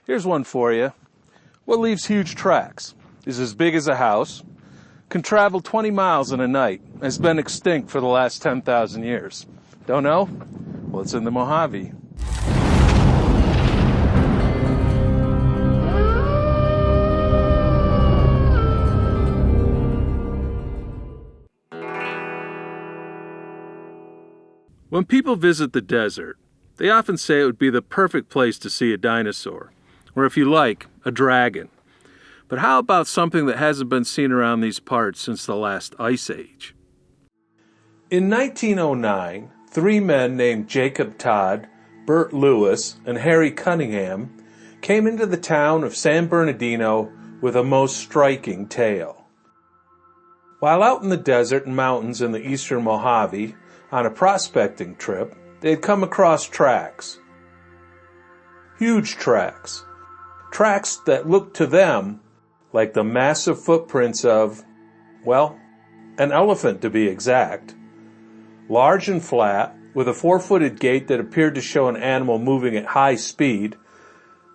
Here's one for you. What leaves huge tracks? Is as big as a house, can travel 20 miles in a night, has been extinct for the last 10,000 years. Don't know? Well, it's in the Mojave. When people visit the desert, they often say it would be the perfect place to see a dinosaur, or if you like, a dragon. But how about something that hasn't been seen around these parts since the last ice age? In 1909, 3 men named Jacob Todd, Bert Lewis, and Harry Cunningham came into the town of San Bernardino with a most striking tale. While out in the desert and mountains in the eastern Mojave on a prospecting trip, they had come across tracks. Huge tracks. Tracks that looked to them like the massive footprints of, well, an elephant to be exact. Large and flat, with a 4-footed gait that appeared to show an animal moving at high speed,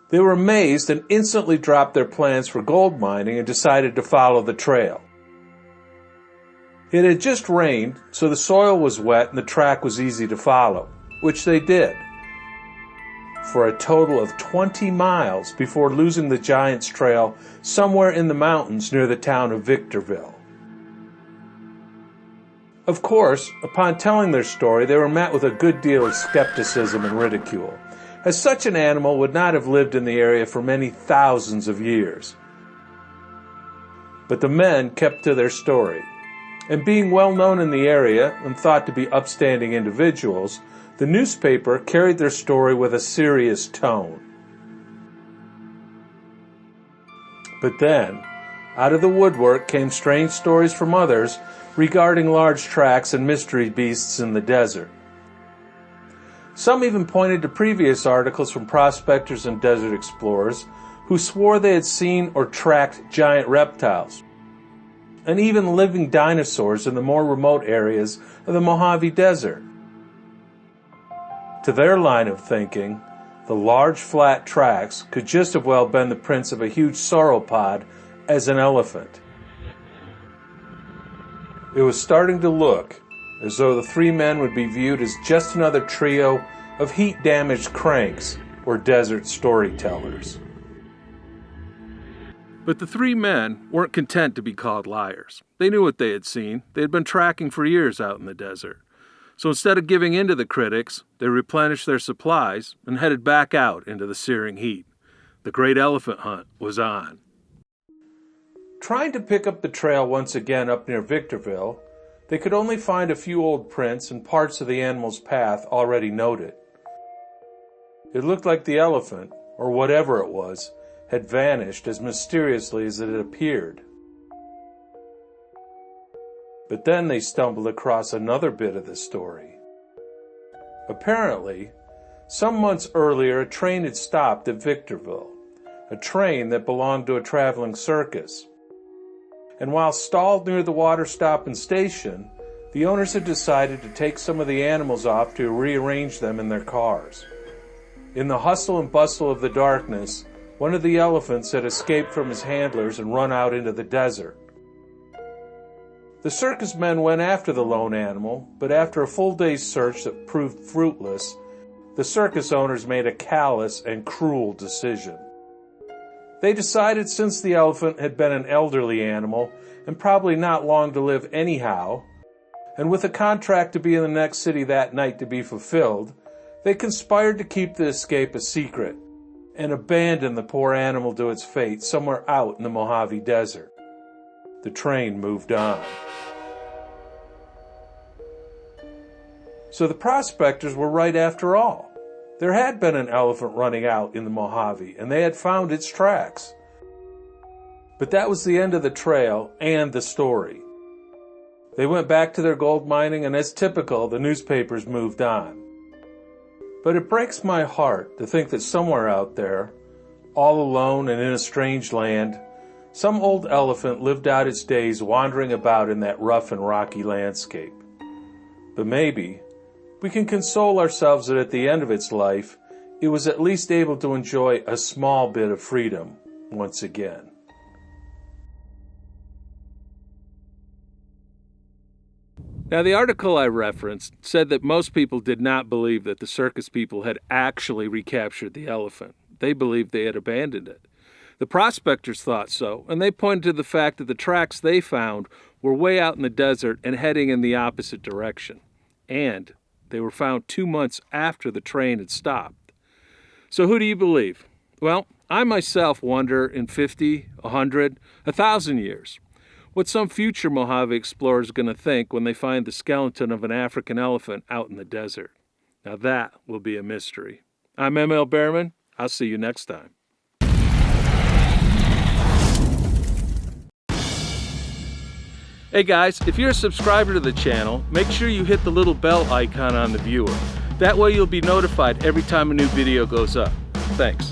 they were amazed and instantly dropped their plans for gold mining and decided to follow the trail. It had just rained, so the soil was wet and the track was easy to follow, which they did, for a total of 20 miles before losing the Giant's Trail somewhere in the mountains near the town of Victorville. Of course, upon telling their story, they were met with a good deal of skepticism and ridicule, as such an animal would not have lived in the area for many thousands of years. But the men kept to their story, and being well known in the area and thought to be upstanding individuals, the newspaper carried their story with a serious tone. But then, out of the woodwork came strange stories from others regarding large tracks and mystery beasts in the desert. Some even pointed to previous articles from prospectors and desert explorers who swore they had seen or tracked giant reptiles, and even living dinosaurs in the more remote areas of the Mojave Desert. To their line of thinking, the large flat tracks could just as well been the prints of a huge sauropod as an elephant. It was starting to look as though the 3 men would be viewed as just another trio of heat-damaged cranks or desert storytellers. But the 3 men weren't content to be called liars. They knew what they had seen. They had been tracking for years out in the desert. So instead of giving in to the critics, they replenished their supplies and headed back out into the searing heat. The great elephant hunt was on. Trying to pick up the trail once again up near Victorville, they could only find a few old prints and parts of the animal's path already noted. It looked like the elephant, or whatever it was, had vanished as mysteriously as it had appeared. But then they stumbled across another bit of the story. Apparently, some months earlier a train had stopped at Victorville, a train that belonged to a traveling circus. And while stalled near the water stop and station, the owners had decided to take some of the animals off to rearrange them in their cars. In the hustle and bustle of the darkness, one of the elephants had escaped from his handlers and run out into the desert. The circus men went after the lone animal, but after a full day's search that proved fruitless, the circus owners made a callous and cruel decision. They decided since the elephant had been an elderly animal and probably not long to live anyhow, and with a contract to be in the next city that night to be fulfilled, they conspired to keep the escape a secret and abandon the poor animal to its fate somewhere out in the Mojave Desert. The train moved on. So the prospectors were right after all. There had been an elephant running out in the Mojave, and they had found its tracks. But that was the end of the trail and the story. They went back to their gold mining, and as typical, the newspapers moved on. But it breaks my heart to think that somewhere out there, all alone and in a strange land, some old elephant lived out its days wandering about in that rough and rocky landscape. But maybe we can console ourselves that at the end of its life, it was at least able to enjoy a small bit of freedom once again. Now, the article I referenced said that most people did not believe that the circus people had actually recaptured the elephant. They believed they had abandoned it. The prospectors thought so, and they pointed to the fact that the tracks they found were way out in the desert and heading in the opposite direction. And they were found 2 months after the train had stopped. So who do you believe? Well, I myself wonder in 50, 100, 1,000 years, what some future Mojave explorer is going to think when they find the skeleton of an African elephant out in the desert. Now that will be a mystery. I'm m.l.behrman. I'll see you next time. Hey guys, if you're a subscriber to the channel, make sure you hit the little bell icon on the viewer. That way you'll be notified every time a new video goes up. Thanks.